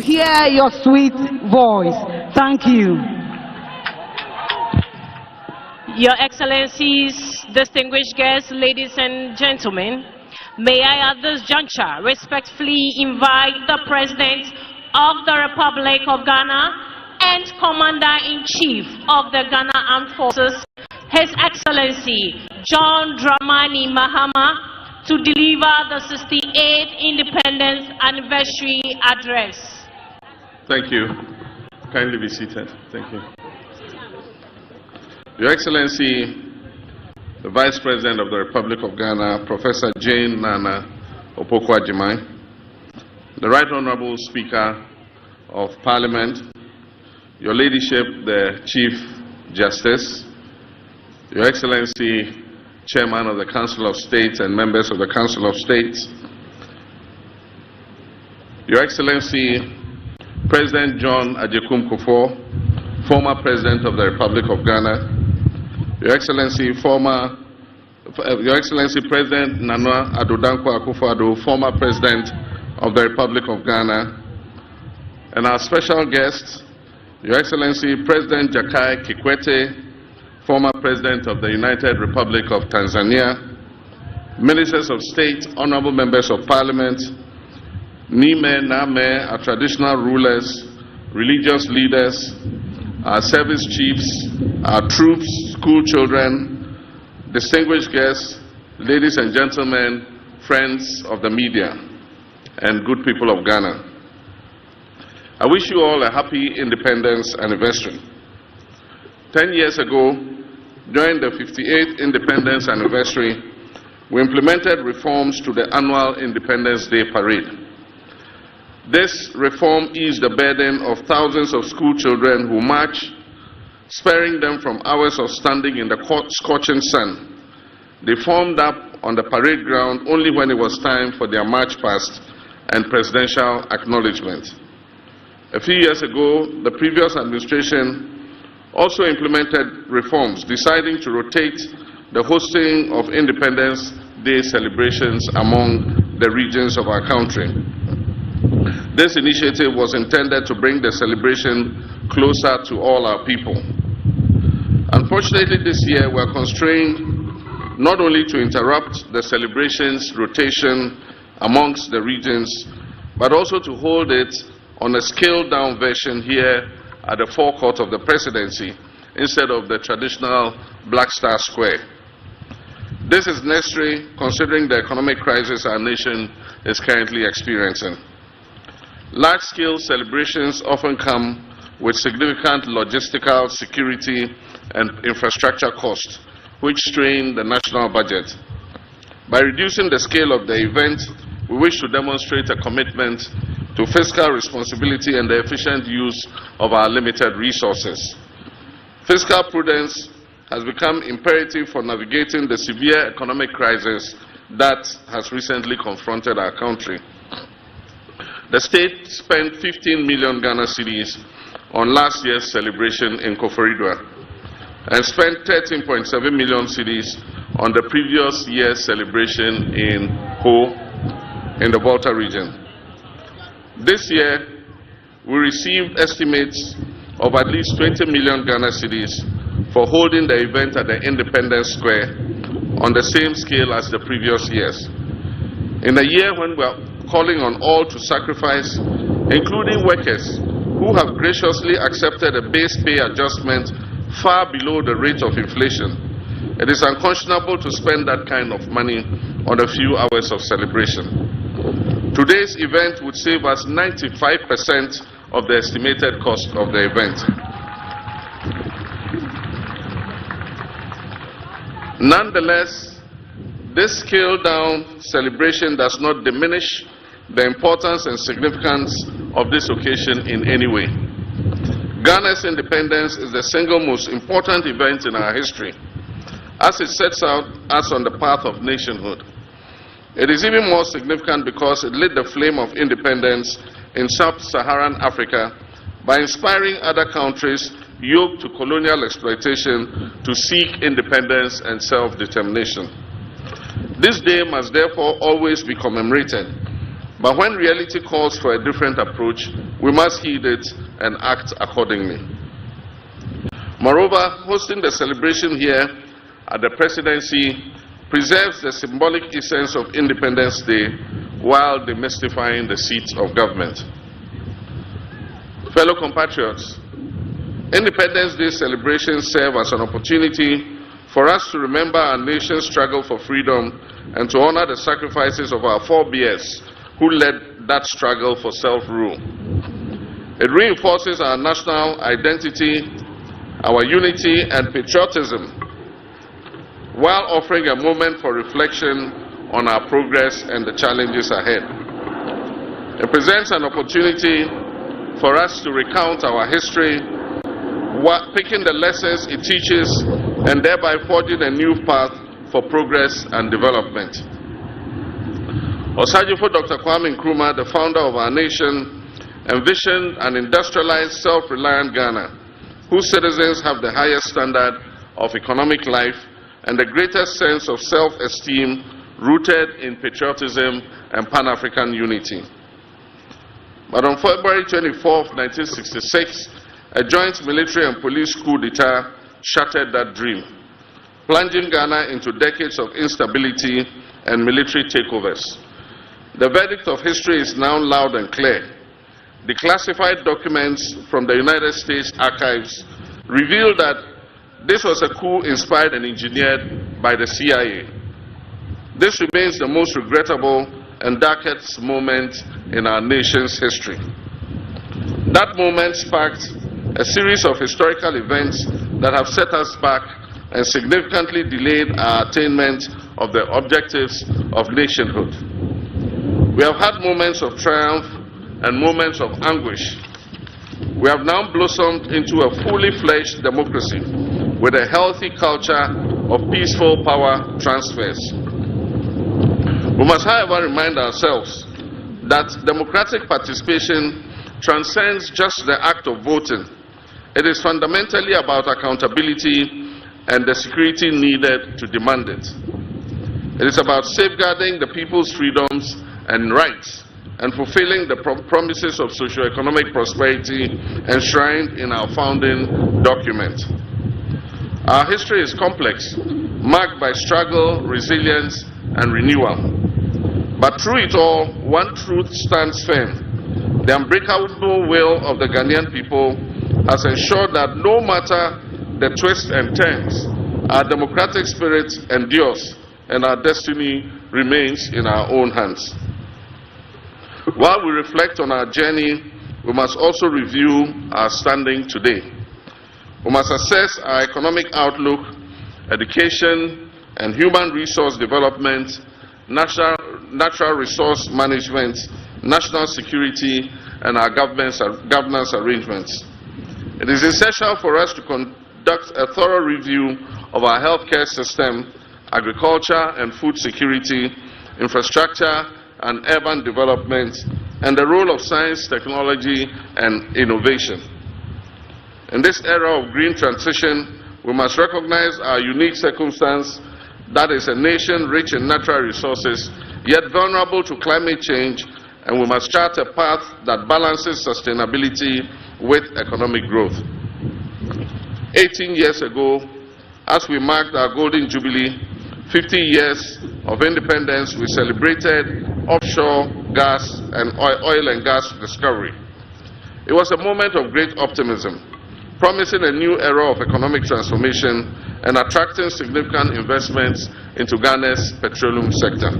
Hear your sweet voice. Thank you. Your Excellencies, distinguished guests, ladies and gentlemen, may I at this juncture respectfully invite the President of the Republic of Ghana and Commander-in-Chief of the Ghana Armed Forces, His Excellency John Dramani Mahama, to deliver the 68th Independence Anniversary Address. Thank you. Kindly be seated. Thank you. Your Excellency, the Vice President of the Republic of Ghana, Professor Jane Nana Opoku-Agyeman, the Right Honorable Speaker of Parliament, Your Ladyship, the Chief Justice, Your Excellency, Chairman of the Council of State and members of the Council of State, Your Excellency, President John Agyekum Kufuor, former President of the Republic of Ghana, Your Excellency, President Nana Addo Dankwa Akufo-Addo, former President of the Republic of Ghana, and our special guest, Your Excellency, President Jakaya Kikwete, former President of the United Republic of Tanzania, Ministers of State, Honorable Members of Parliament, Nime, Name, our traditional rulers, religious leaders, our service chiefs, our troops, school children, distinguished guests, ladies and gentlemen, friends of the media, and good people of Ghana. I wish you all a happy Independence Anniversary. 10 years ago, during the 58th Independence Anniversary, we implemented reforms to the annual Independence Day Parade. This reform eased the burden of thousands of school children who march, sparing them from hours of standing in the scorching sun. They formed up on the parade ground only when it was time for their march past and presidential acknowledgement. A few years ago, the previous administration also implemented reforms, deciding to rotate the hosting of Independence Day celebrations among the regions of our country. This initiative was intended to bring the celebration closer to all our people. Unfortunately, this year we are constrained not only to interrupt the celebrations rotation amongst the regions, but also to hold it on a scaled-down version here at the forecourt of the presidency instead of the traditional Black Star Square. This is necessary considering the economic crisis our nation is currently experiencing. Large-scale celebrations often come with significant logistical, security, and infrastructure costs, which strain the national budget. By reducing the scale of the event, we wish to demonstrate a commitment to fiscal responsibility and the efficient use of our limited resources. Fiscal prudence has become imperative for navigating the severe economic crisis that has recently confronted our country. The state spent 15 million Ghana cedis on last year's celebration in Koforidua. and spent 13.7 million cedis on the previous year's celebration in Ho, in the Volta region. This year, we received estimates of at least 20 million Ghana cedis for holding the event at the Independence Square on the same scale as the previous years. In a year when we are calling on all to sacrifice, including workers who have graciously accepted a base pay adjustment far below the rate of inflation, it is unconscionable to spend that kind of money on a few hours of celebration. Today's event would save us 95% of the estimated cost of the event. Nonetheless, this scaled-down celebration does not diminish the importance and significance of this occasion in any way. Ghana's independence is the single most important event in our history, as it sets out us on the path of nationhood. It is even more significant because it lit the flame of independence in sub-Saharan Africa by inspiring other countries yoked to colonial exploitation to seek independence and self-determination. This day must therefore always be commemorated, but when reality calls for a different approach, we must heed it and act accordingly. Moreover, hosting the celebration here at the presidency preserves the symbolic essence of Independence Day while demystifying the seats of government. Fellow compatriots, Independence Day celebrations serve as an opportunity for us to remember our nation's struggle for freedom and to honor the sacrifices of our forebears who led that struggle for self-rule. It reinforces our national identity, our unity and patriotism, while offering a moment for reflection on our progress and the challenges ahead. It presents an opportunity for us to recount our history, picking the lessons it teaches, and thereby forging a new path for progress and development. Osajifo Dr. Kwame Nkrumah, the founder of our nation, envisioned an industrialized, self-reliant Ghana, whose citizens have the highest standard of economic life and the greatest sense of self-esteem rooted in patriotism and Pan-African unity. But on February 24, 1966, a joint military and police coup d'etat shattered that dream, plunging Ghana into decades of instability and military takeovers. The verdict of history is now loud and clear. Declassified documents from the United States archives reveal that this was a coup inspired and engineered by the CIA. This remains the most regrettable and darkest moment in our nation's history. That moment sparked a series of historical events that have set us back and significantly delayed our attainment of the objectives of nationhood. We have had moments of triumph and moments of anguish. We have now blossomed into a fully fledged democracy with a healthy culture of peaceful power transfers. We must, however, remind ourselves that democratic participation transcends just the act of voting. It is fundamentally about accountability and the security needed to demand it. It is about safeguarding the people's freedoms and rights and fulfilling the promises of socio-economic prosperity enshrined in our founding document. Our history is complex, marked by struggle, resilience, and renewal. But through it all, one truth stands firm. The unbreakable will of the Ghanaian people has ensured that no matter the twists and turns, our democratic spirit endures and our destiny remains in our own hands. While we reflect on our journey, we must also review our standing today. We must assess our economic outlook, education and human resource development, natural resource management, national security, and our governance arrangements. It is essential for us to conduct a thorough review of our healthcare system, agriculture and food security, infrastructure and urban development, and the role of science, technology, and innovation. In this era of green transition, we must recognize our unique circumstance, that is a nation rich in natural resources, yet vulnerable to climate change, and we must chart a path that balances sustainability with economic growth. 18 years ago, as we marked our Golden Jubilee, 50 years of independence, we celebrated offshore gas and oil and gas discovery. It was a moment of great optimism, promising a new era of economic transformation and attracting significant investments into Ghana's petroleum sector.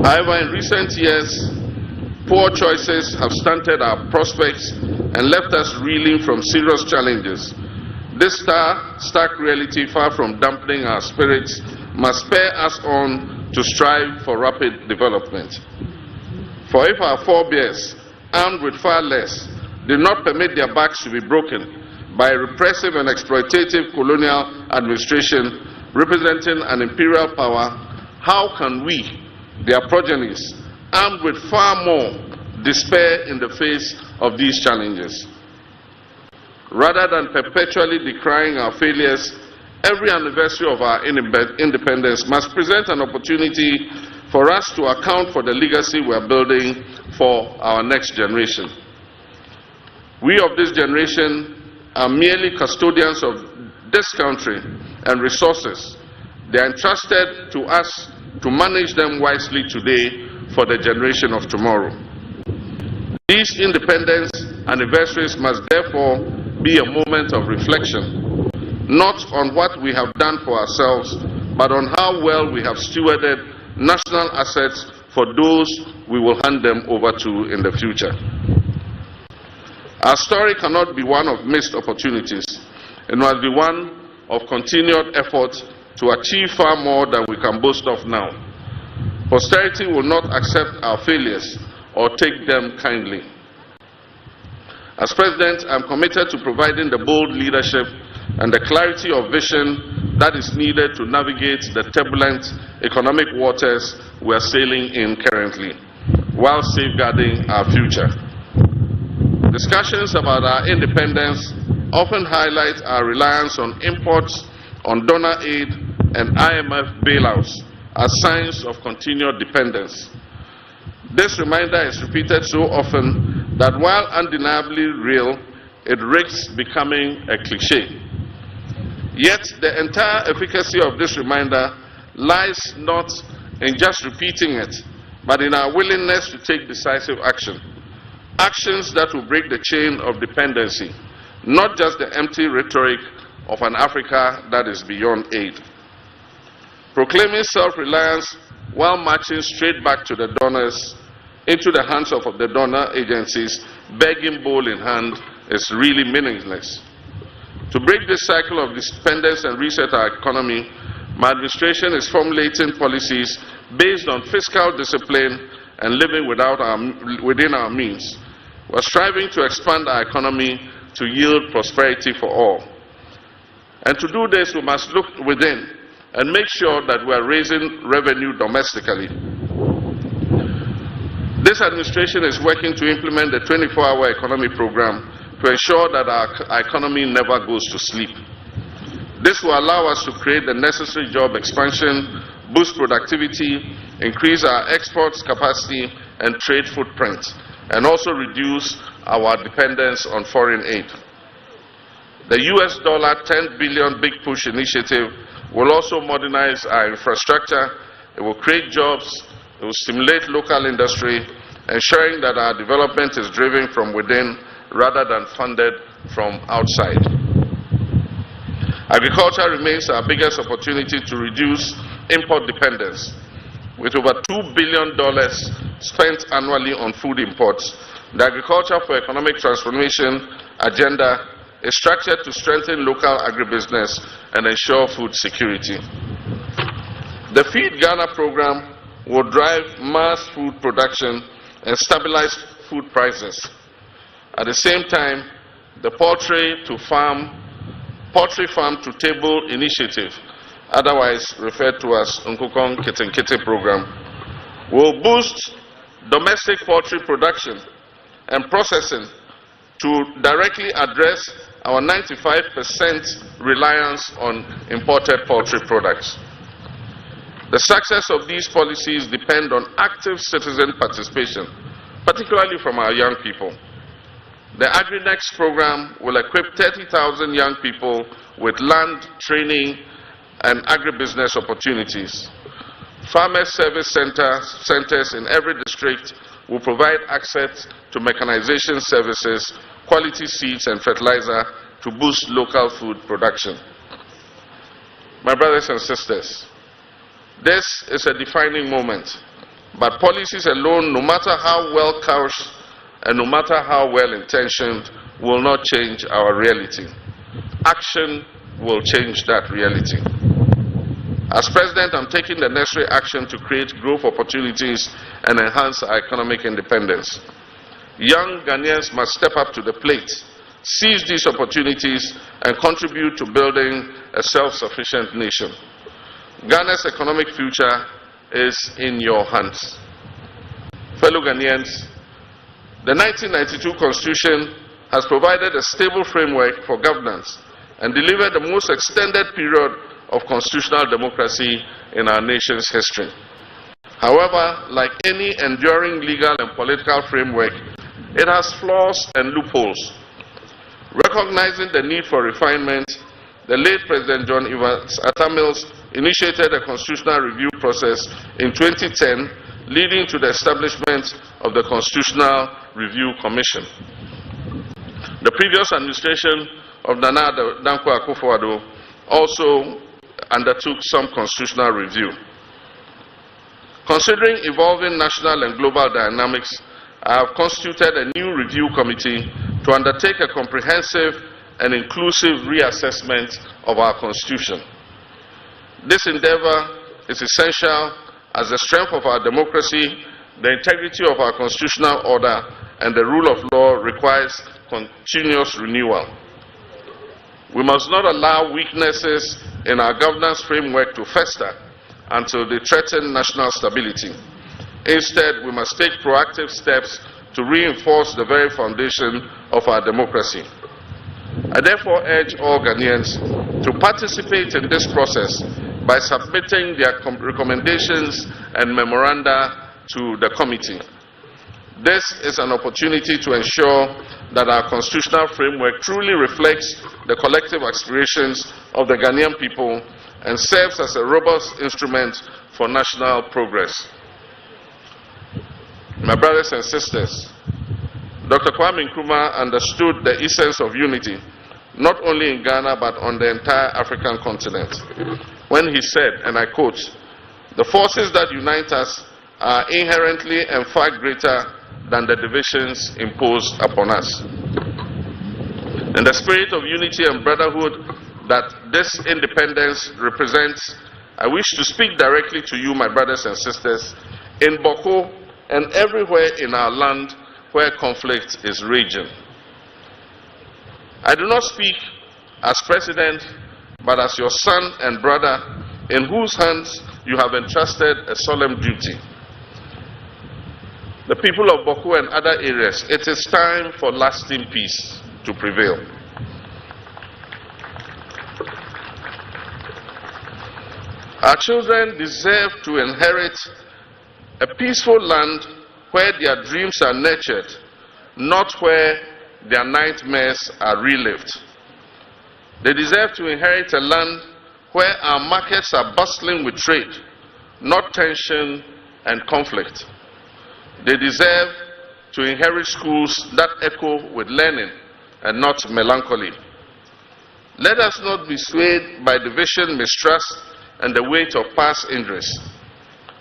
However, in recent years, poor choices have stunted our prospects and left us reeling from serious challenges. This stark reality, far from dampening our spirits, must spur us on to strive for rapid development. For if our forebears, armed with far less, did not permit their backs to be broken by a repressive and exploitative colonial administration representing an imperial power, how can we, their progenies, armed with far more, despair in the face of these challenges? Rather than perpetually decrying our failures, every anniversary of our independence must present an opportunity for us to account for the legacy we are building for our next generation. We of this generation are merely custodians of this country and resources. They are entrusted to us to manage them wisely today for the generation of tomorrow. These independence anniversaries must therefore be a moment of reflection, not on what we have done for ourselves, but on how well we have stewarded national assets for those we will hand them over to in the future. Our story cannot be one of missed opportunities. It must be one of continued effort to achieve far more than we can boast of now. Posterity will not accept our failures or take them kindly. As President, I am committed to providing the bold leadership and the clarity of vision that is needed to navigate the turbulent economic waters we are sailing in currently, while safeguarding our future. Discussions about our independence often highlight our reliance on imports, on donor aid, and IMF bailouts as signs of continued dependence. This reminder is repeated so often that while undeniably real, it risks becoming a cliché. Yet the entire efficacy of this reminder lies not in just repeating it, but in our willingness to take decisive action. Actions that will break the chain of dependency, not just the empty rhetoric of an Africa that is beyond aid. Proclaiming self-reliance while marching straight back to the donors, into the hands of the donor agencies, begging bowl in hand, is really meaningless. To break this cycle of dependence and reset our economy, my administration is formulating policies based on fiscal discipline and living within our means. We are striving to expand our economy to yield prosperity for all. And to do this, we must look within and make sure that we are raising revenue domestically. This administration is working to implement the 24-hour economy program to ensure that our economy never goes to sleep. This will allow us to create the necessary job expansion, boost productivity, increase our exports capacity and trade footprint, and also reduce our dependence on foreign aid. The US $10 billion Big Push initiative will also modernize our infrastructure. It will create jobs. It will stimulate local industry, ensuring that our development is driven from within rather than funded from outside. Agriculture remains our biggest opportunity to reduce import dependence. With over $2 billion spent annually on food imports, the Agriculture for Economic Transformation agenda is structured to strengthen local agribusiness and ensure food security. The Feed Ghana program will drive mass food production and stabilize food prices. At the same time, the Poultry Farm to Table initiative, otherwise referred to as Nkukong Kitenkite program, will boost domestic poultry production and processing to directly address our 95% reliance on imported poultry products. The success of these policies depend on active citizen participation, particularly from our young people. The AgriNext program will equip 30,000 young people with land, training, and agribusiness opportunities. Farmer service centers in every district will provide access to mechanization services, quality seeds and fertilizer to boost local food production. My brothers and sisters, this is a defining moment, but policies alone, no matter how well couched and no matter how well intentioned, will not change our reality. Action will change that reality. As President, I'm taking the necessary action to create growth opportunities and enhance our economic independence. Young Ghanaians must step up to the plate, seize these opportunities, and contribute to building a self-sufficient nation. Ghana's economic future is in your hands. Fellow Ghanaians, the 1992 Constitution has provided a stable framework for governance and delivered the most extended period of constitutional democracy in our nation's history. However, like any enduring legal and political framework, it has flaws and loopholes. Recognizing the need for refinement, the late President John Evans Atta Mills initiated a constitutional review process in 2010, leading to the establishment of the Constitutional Review Commission. The previous administration of Nana Dankwa Akufo-Addo also undertook some constitutional review. Considering evolving national and global dynamics, I have constituted a new review committee to undertake a comprehensive and inclusive reassessment of our Constitution. This endeavor is essential as the strength of our democracy, the integrity of our constitutional order, and the rule of law requires continuous renewal. We must not allow weaknesses in our governance framework to fester until they threaten national stability. Instead, we must take proactive steps to reinforce the very foundation of our democracy. I therefore urge all Ghanaians to participate in this process by submitting their recommendations and memoranda to the committee. This is an opportunity to ensure that our constitutional framework truly reflects the collective aspirations of the Ghanaian people and serves as a robust instrument for national progress. My brothers and sisters, Dr. Kwame Nkrumah understood the essence of unity, not only in Ghana but on the entire African continent, when he said, and I quote, "The forces that unite us are inherently and far greater than the divisions imposed upon us." In the spirit of unity and brotherhood that this independence represents, I wish to speak directly to you, my brothers and sisters, in Boko and everywhere in our land where conflict is raging. I do not speak as president, but as your son and brother, in whose hands you have entrusted a solemn duty. The people of Boko and other areas, it is time for lasting peace to prevail. Our children deserve to inherit a peaceful land where their dreams are nurtured, not where their nightmares are relived. They deserve to inherit a land where our markets are bustling with trade, not tension and conflict. They deserve to inherit schools that echo with learning and not melancholy. Let us not be swayed by division, mistrust, and the weight of past injuries.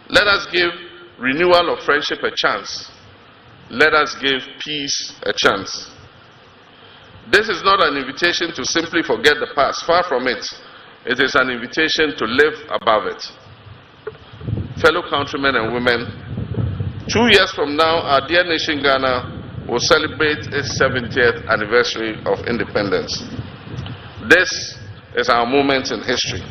Let us give renewal of friendship a chance. Let us give peace a chance. This is not an invitation to simply forget the past. Far from it. It is an invitation to live above it. Fellow countrymen and women, 2 years from now, our dear nation Ghana will celebrate its 70th anniversary of independence. This is our moment in history.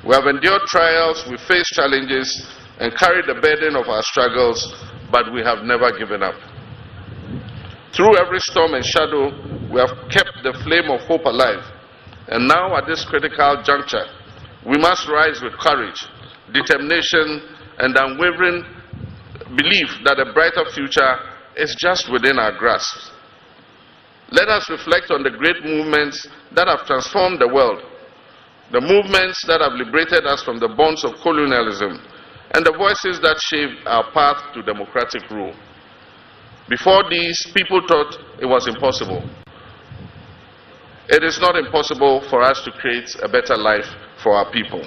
We have endured trials, we faced challenges, and carried the burden of our struggles, but we have never given up. Through every storm and shadow, we we have kept the flame of hope alive. And now at this critical juncture, we must rise with courage, determination, and unwavering belief that a brighter future is just within our grasp. Let us reflect on the great movements that have transformed the world, the movements that have liberated us from the bonds of colonialism, and the voices that shaped our path to democratic rule. Before these, people thought it was impossible. It is not impossible for us to create a better life for our people.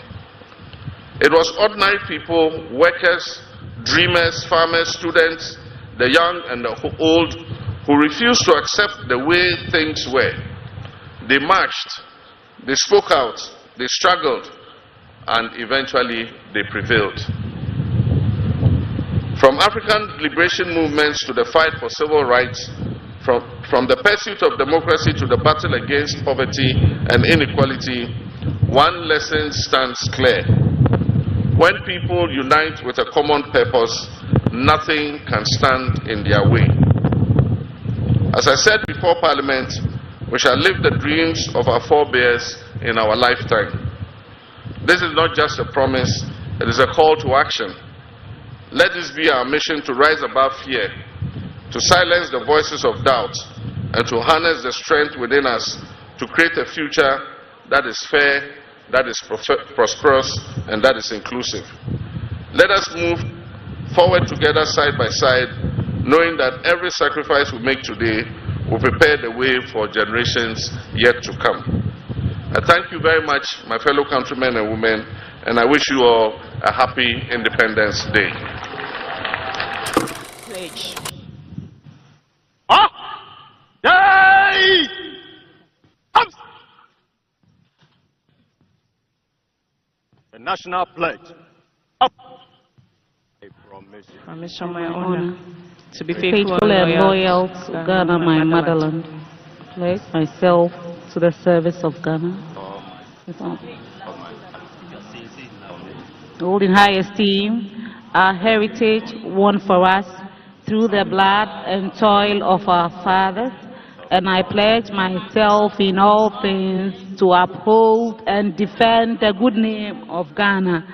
It was ordinary people, workers, dreamers, farmers, students, the young and the old, who refused to accept the way things were. They marched, they spoke out, they struggled, and eventually they prevailed. From African liberation movements to the fight for civil rights, from the pursuit of democracy to the battle against poverty and inequality, one lesson stands clear. When people unite with a common purpose, nothing can stand in their way. As I said before Parliament, we shall live the dreams of our forebears in our lifetime. This is not just a promise, it is a call to action. Let this be our mission, to rise above fear, to silence the voices of doubt, and to harness the strength within us to create a future that is fair, that is prosperous, and that is inclusive. Let us move forward together side by side, knowing that every sacrifice we make today will prepare the way for generations yet to come. I thank you very much, my fellow countrymen and women, and I wish you all a happy Independence Day. Pledge. Day! The national pledge. Up. I promise you. Promise on my honor to be Faithful and loyal to Ghana, my motherland. Pledge myself to the service of Ghana. Hold in high esteem our heritage won for us through the blood and toil of our fathers, and I pledge myself in all things to uphold and defend the good name of Ghana.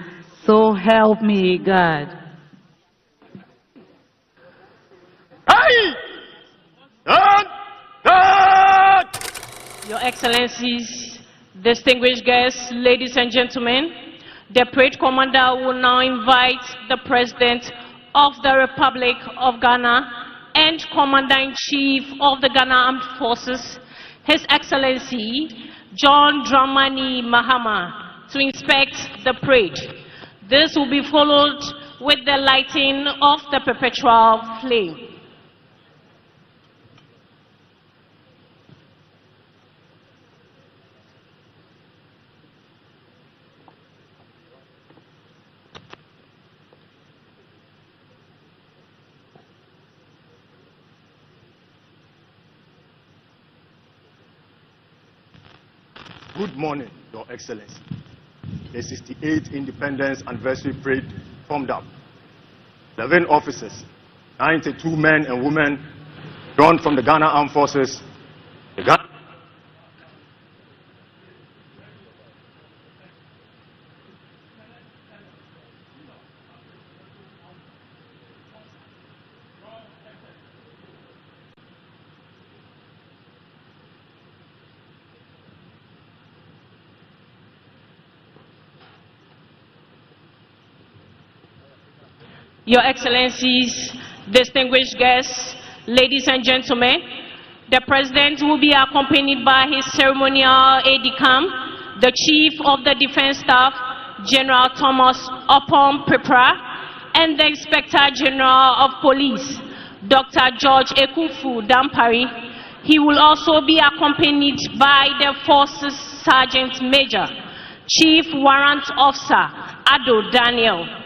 So help me God. Hey! Your Excellencies, distinguished guests, ladies and gentlemen, the parade commander will now invite the President of the Republic of Ghana and Commander-in-Chief of the Ghana Armed Forces, His Excellency John Dramani Mahama, to inspect the parade. This will be followed with the lighting of the perpetual flame. Good morning, Your Excellency. The 68th Independence Anniversary Parade formed up. 11 officers, 92 men and women drawn from the Ghana Armed Forces, the Ghana Your Excellencies, distinguished guests, ladies and gentlemen, the President will be accompanied by his ceremonial aide-de-camp, the Chief of the Defense Staff, General Thomas Opom Prepra, and the Inspector General of Police, Dr. George Ekufu Dampari. He will also be accompanied by the Forces Sergeant Major, Chief Warrant Officer Ado Daniel.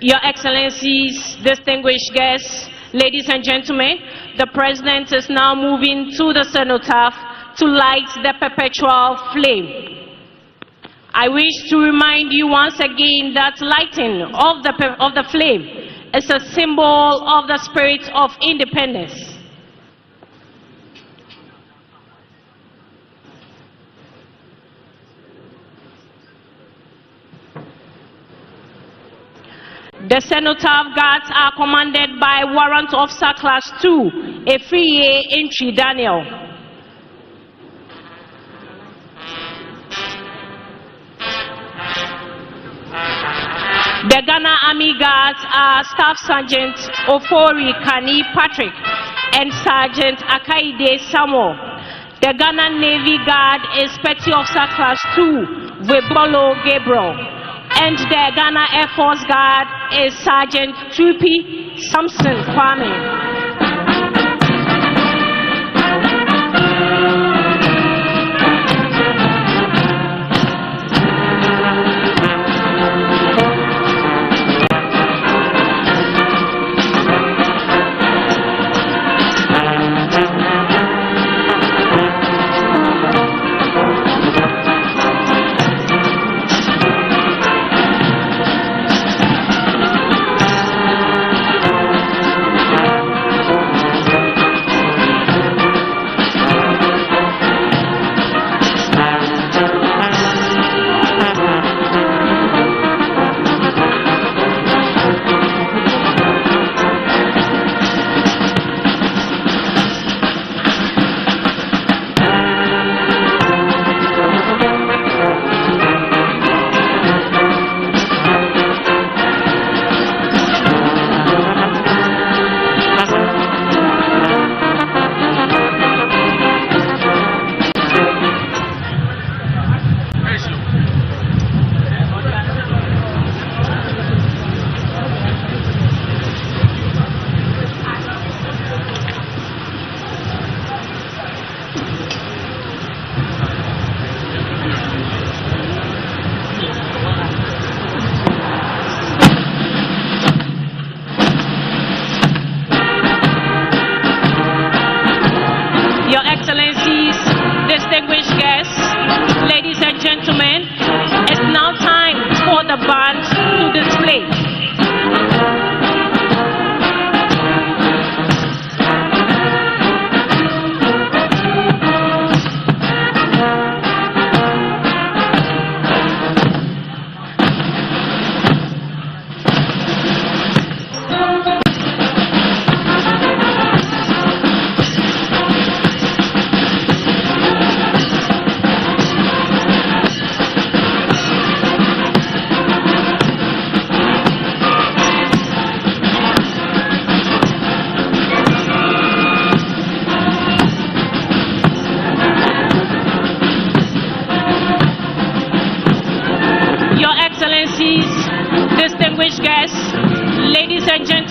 Your Excellencies, distinguished guests, ladies and gentlemen, the President is now moving to the cenotaph to light the perpetual flame. I wish to remind you once again that lighting of the flame is a symbol of the spirit of independence. The cenotaph guards are commanded by Warrant Officer Class 2, a free entry Daniel. The Ghana Army Guards are Staff Sergeant Ofori Kani Patrick and Sergeant Akaide Samuel. The Ghana Navy Guard is Petty Officer Class 2, Webolo Gabriel. And the Ghana Air Force Guard is Sergeant Trupi Samson Kwame.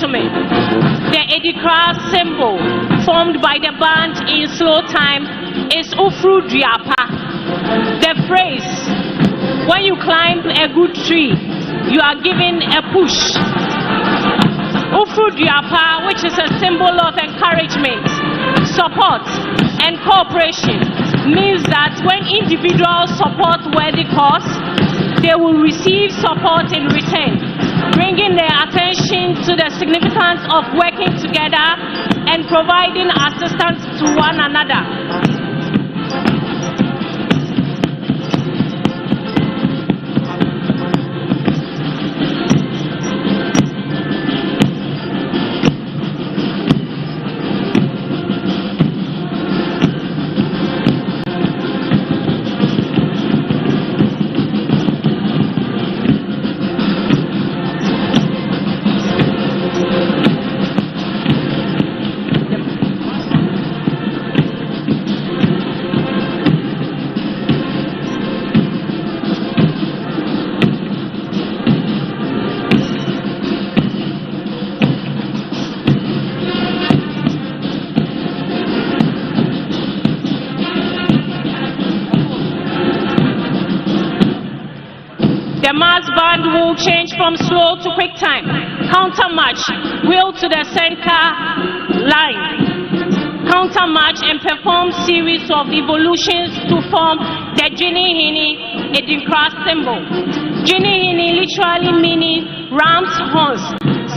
gentlemen, the Edikra symbol formed by the band in slow time is Ufru Diapa. The phrase, when you climb a good tree, you are given a push. Ufru Diapa, which is a symbol of encouragement, support, and cooperation, means that when individuals support worthy cause, they will receive support in return, bringing their attention to the significance of working together and providing assistance to one another. Will change from slow to quick time. Counter march, wheel to the center line. Counter march and perform series of evolutions to form the Jinihini Edinkra symbol. Jinihini literally meaning ram's horns,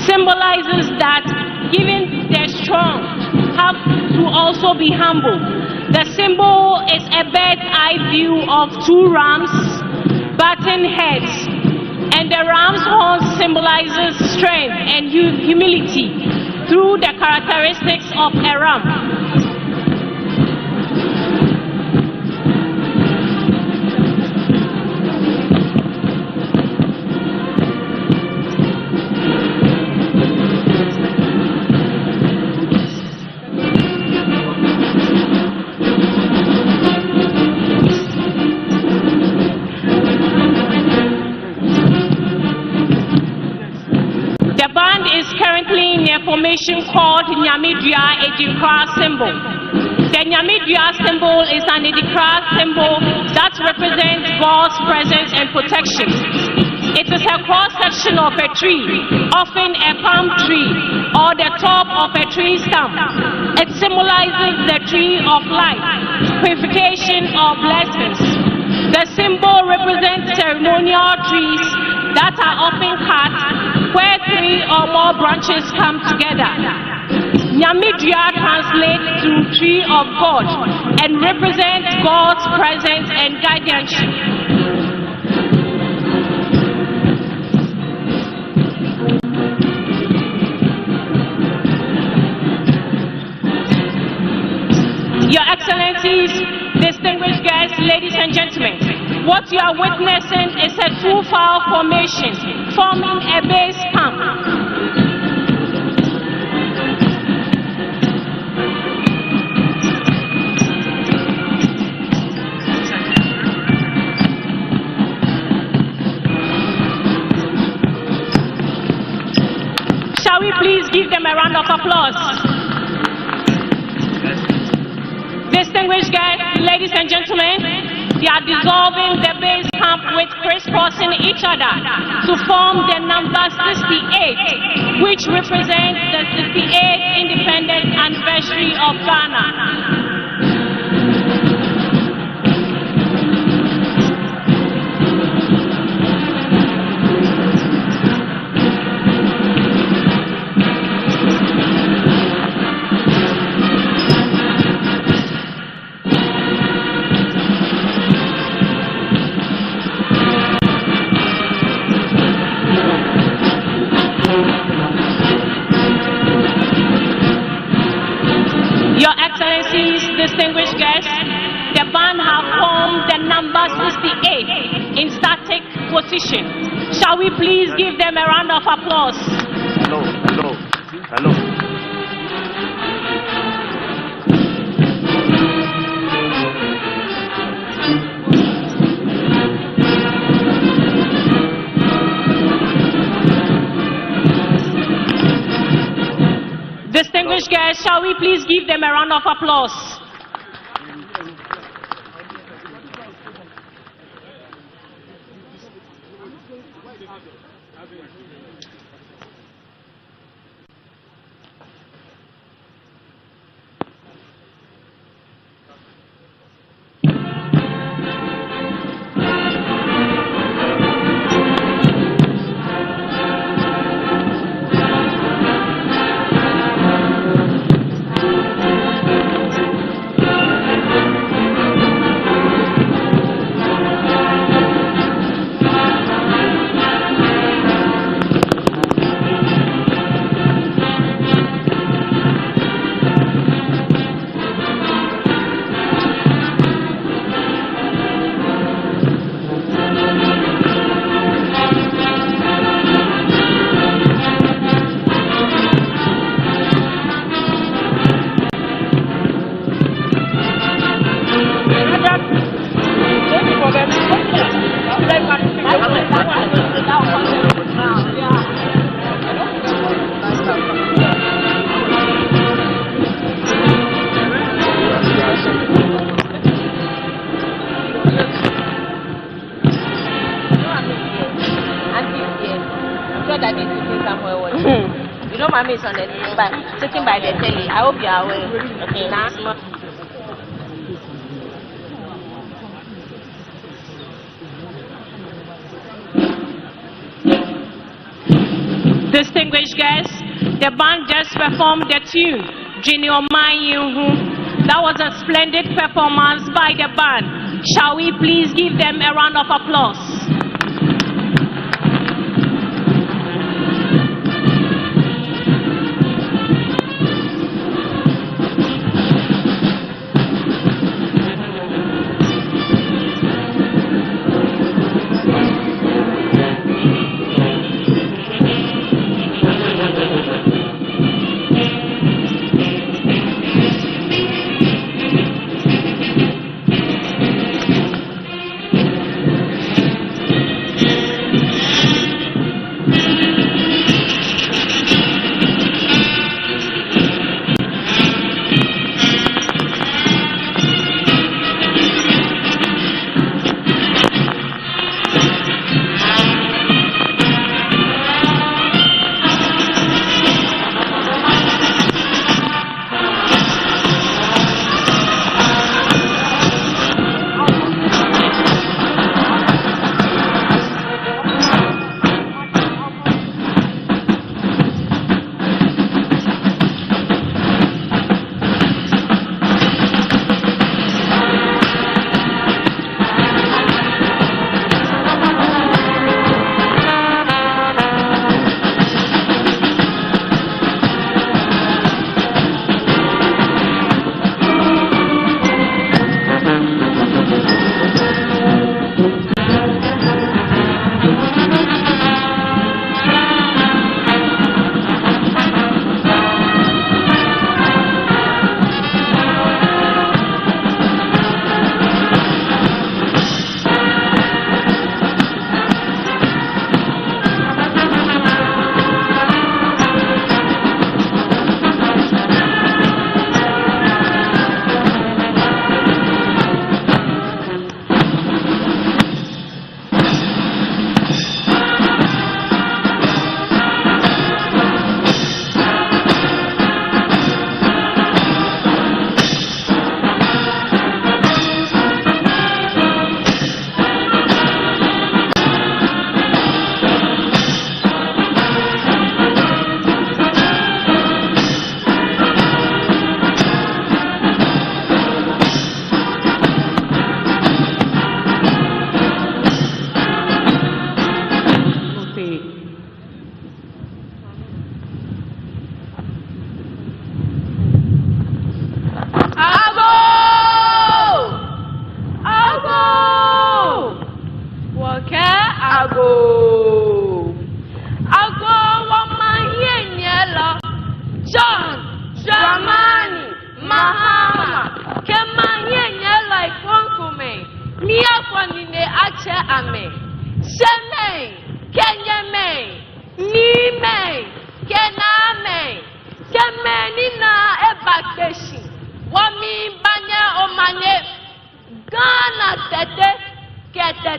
symbolizes that even the strong have to also be humble. The symbol is a bird's eye view of two rams butting heads. And the ram's horn symbolizes strength and humility through the characteristics of a ram. Formation called Nyamidria Edinkra symbol. The Nyamidria symbol is an Edinkra symbol that represents God's presence and protection. It is a cross-section of a tree, often a palm tree, or the top of a tree stump. It symbolizes the tree of life, purification or blessings. The symbol represents ceremonial trees that are often cut where three or more branches come together. Nyamidria translates to tree of God and represents God's presence and guardianship. Your Excellencies, distinguished guests, ladies and gentlemen, what you are witnessing is a two-file formation forming a base camp. Shall we please give them a round of applause? Distinguished guests, ladies and gentlemen, they are dissolving the base camp with crisscrossing each other to form the number 68, which represents the 68th independence anniversary of Ghana. Distinguished guests, the band have formed the number 68 in static position. Shall we please give them a round of applause? Hello, hello, hello. Shall we please give them a round of applause? You know, Mommy is on the sitting by the telly. I hope you are aware. Okay, now. Distinguished guests, the band just performed the tune, Junior Mayuhu. That was a splendid performance by the band. Shall we please give them a round of applause?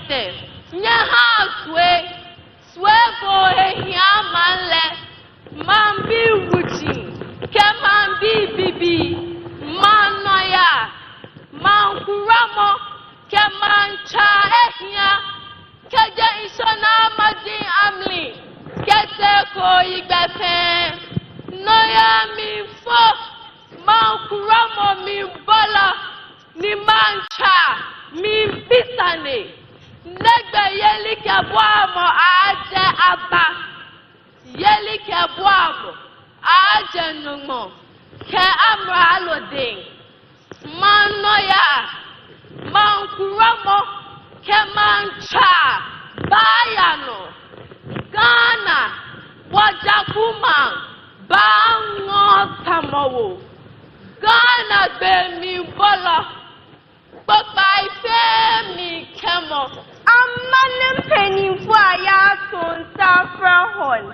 Kete, Nyaha Swe for a manle, Mambi Wuchi, Kemambi Bibi, Manoya, Mankuramo, Kemancha Ehia, Kaja Isona Madi Amli, Kete Ko Igbefe, Noya mi fo, Mankuramo mi bola, ni mancha, mi pisane, Negbe yeli kebwamo aje aba, yeli kebwamo aje numo, ke amra aloding, Manoya, Mankuramo, ke mancha, Bayano, Ghana, Wajakuma, Bango Tamowo, Ghana be mi bola, Papa ife mi kemo. Amanem penny for ya son safra hall.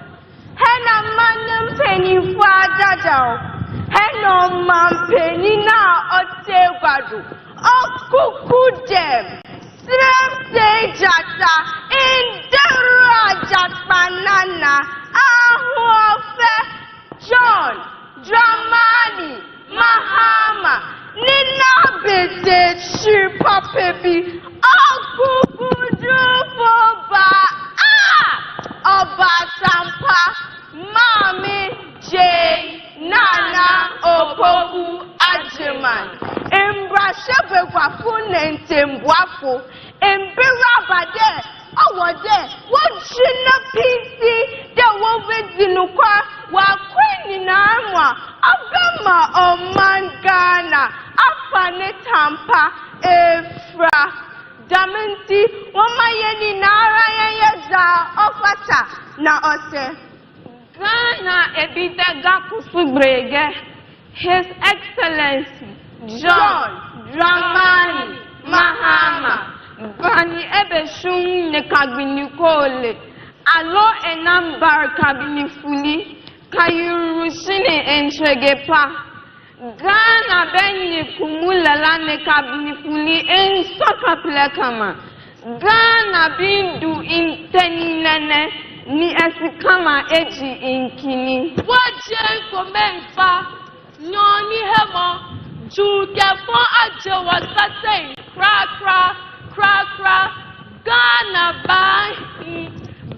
Hena manem penny for dadao. Heno man penny na ote gwadu. Okuku dem. Srem jata in dera jatmanana. Ahuofe John Dramani Mahama Nina bete shi papebi. Akukudu foba Oba Sampa Mami J Nana Opoku Ajiman Embrashebe Wafune Ntembwafu Embira Bade Awode Wajina Pisi De Wovedinukwa Wakwini na amwa Abema Omangana Afane Tampa Efra Damenti, Wama Yeni Nara Yaza Ofata na Ose. Ghana Ebita Gakusubrege, His Excellency John Dramani Mahama, Bani Ebeshun Nekagbinikole, Alo Enambar Kabinifuli, Kayurushine Entregepa. Ghana benye kumula lane kabinifuli en soka plekama. Ghana bindu intenine ni esikama eji inkini. Waje komenfa nyoni hemo jukefo aje wasate kra Ghana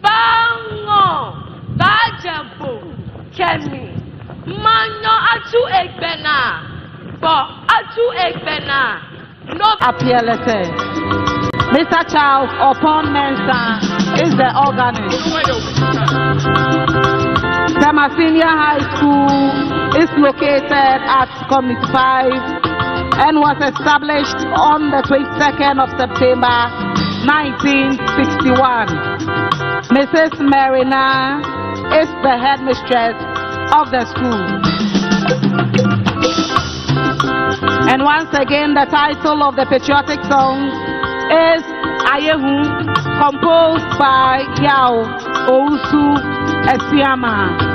bango bajabo kemi. Manyo atu egbena, bo atu egbena. No Appealese. Mr. Charles Upon Mensa is the organist. Tema Senior High School is located at Committee 5 and was established on the 22nd of September 1961. Mrs. Marina is the headmistress of the school. And once again, the title of the patriotic song is Ayehu, composed by Yao Ousu Esiama.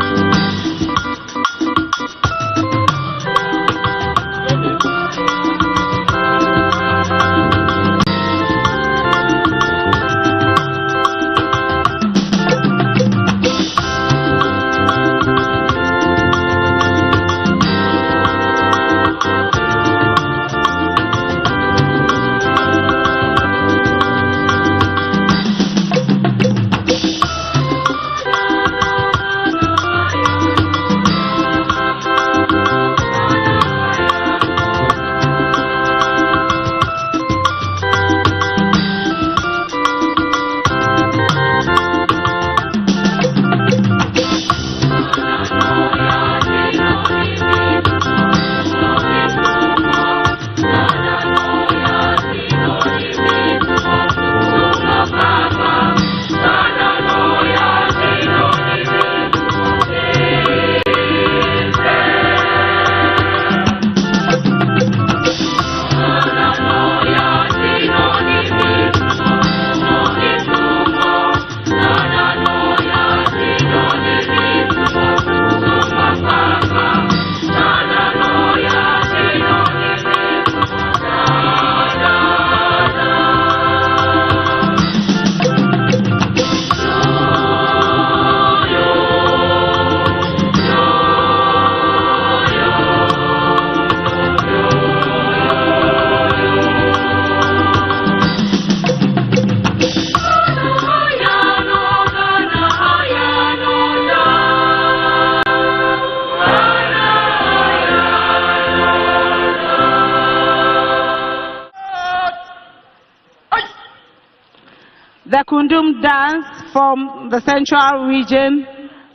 the Kundum dance from the central region,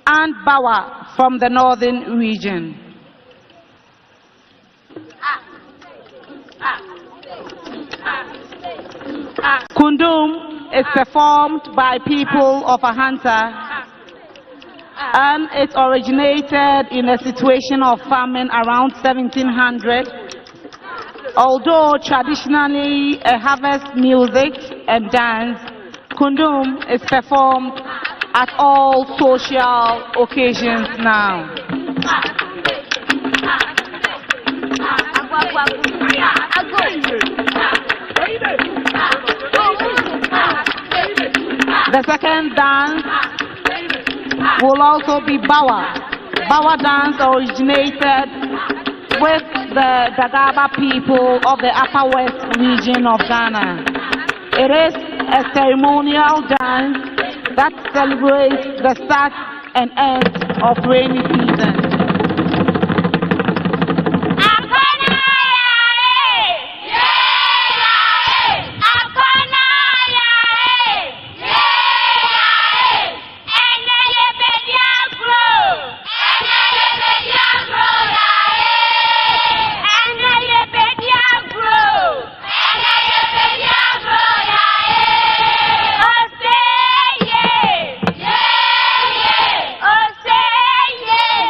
and Bawa from the northern region. Kundum is performed by people of Ahanta, and it originated in a situation of famine around 1700. Although traditionally a harvest music and dance, Kundum is performed at all social occasions now. The second dance will also be Bawa. Bawa dance originated with the Dagaba people of the Upper West region of Ghana. It is a ceremonial dance that celebrates the start and end of rainy season. Yeah!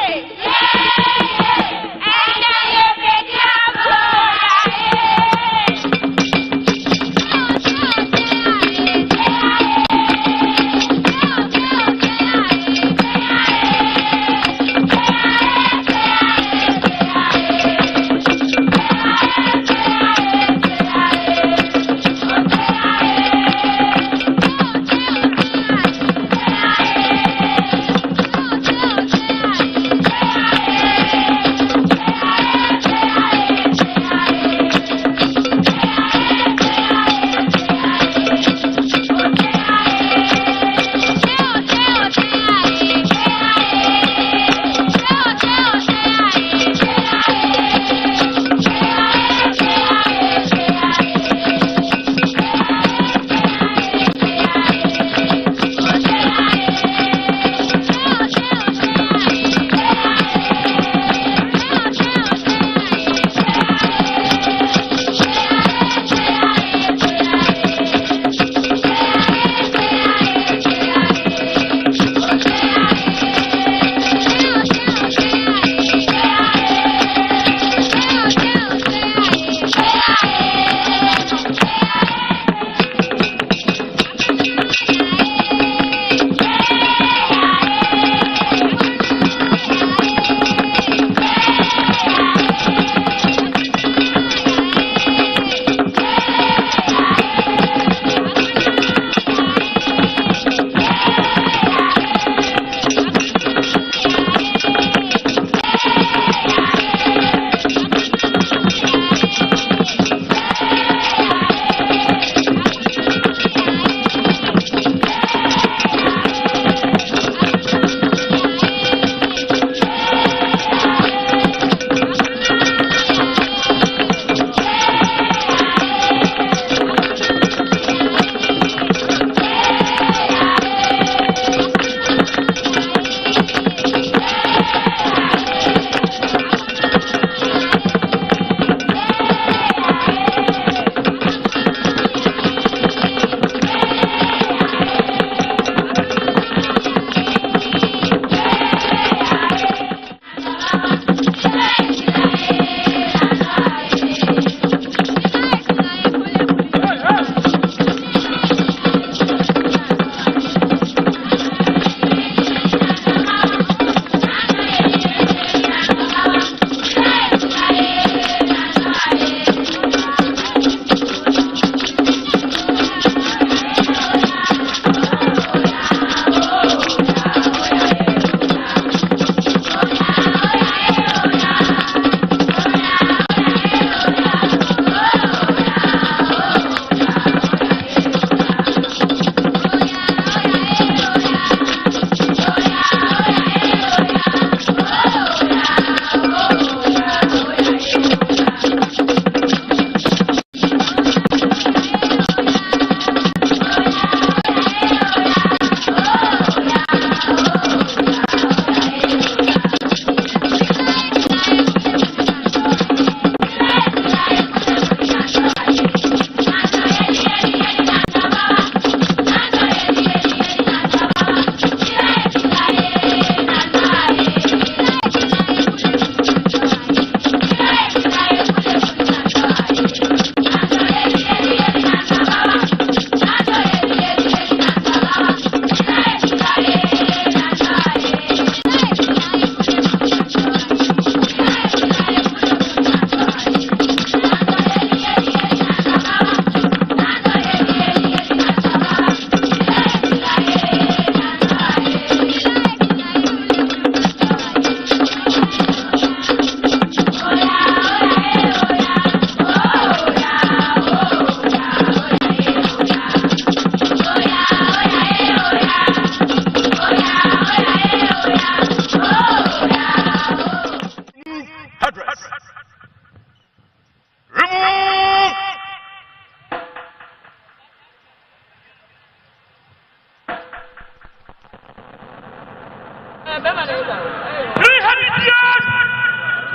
years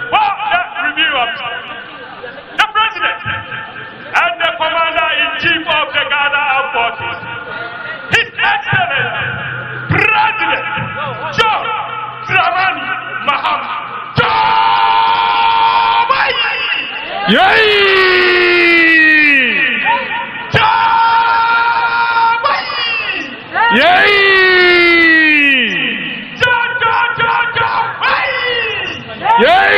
for the review of the President and the Commander-in-Chief of the Ghana Armed Forces, His Excellency President John Dramani Mahama. Yay! Yay! Yay!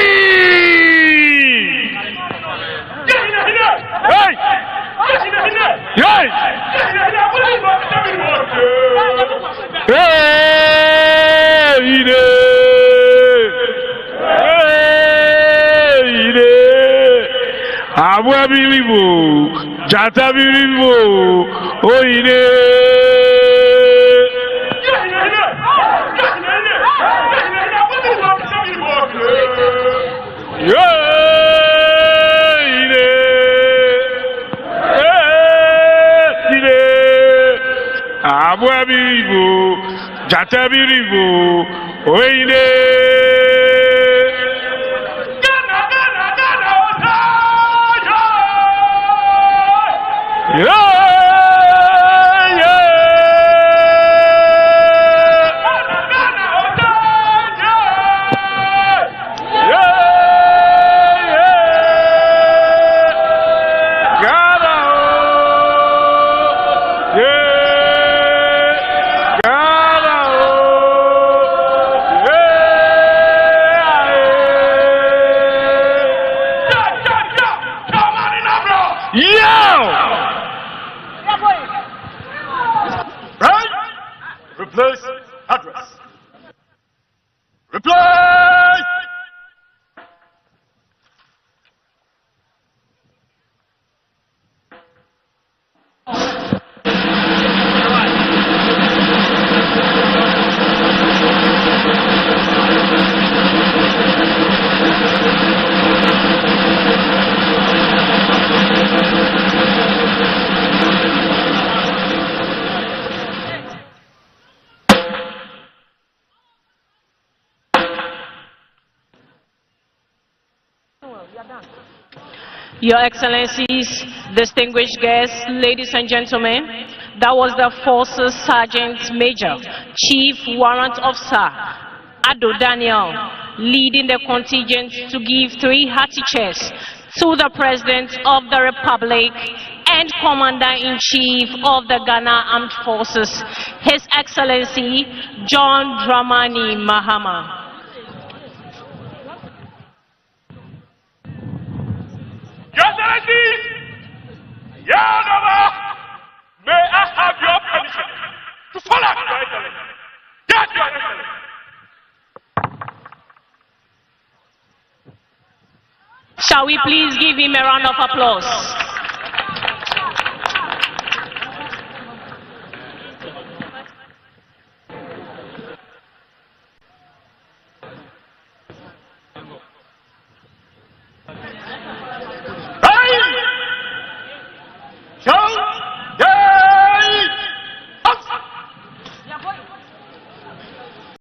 Replace address. Replace! Your Excellencies, distinguished guests, ladies and gentlemen, that was the Forces Sergeant Major, Chief Warrant Officer Ado Daniel, leading the contingent to give 3 hearty cheers to the President of the Republic and Commander-in-Chief of the Ghana Armed Forces, His Excellency John Dramani Mahama. Your Excellencies, may I have your permission to follow, Your Excellency? Yes, Your Excellency. Shall we please give him a round of applause?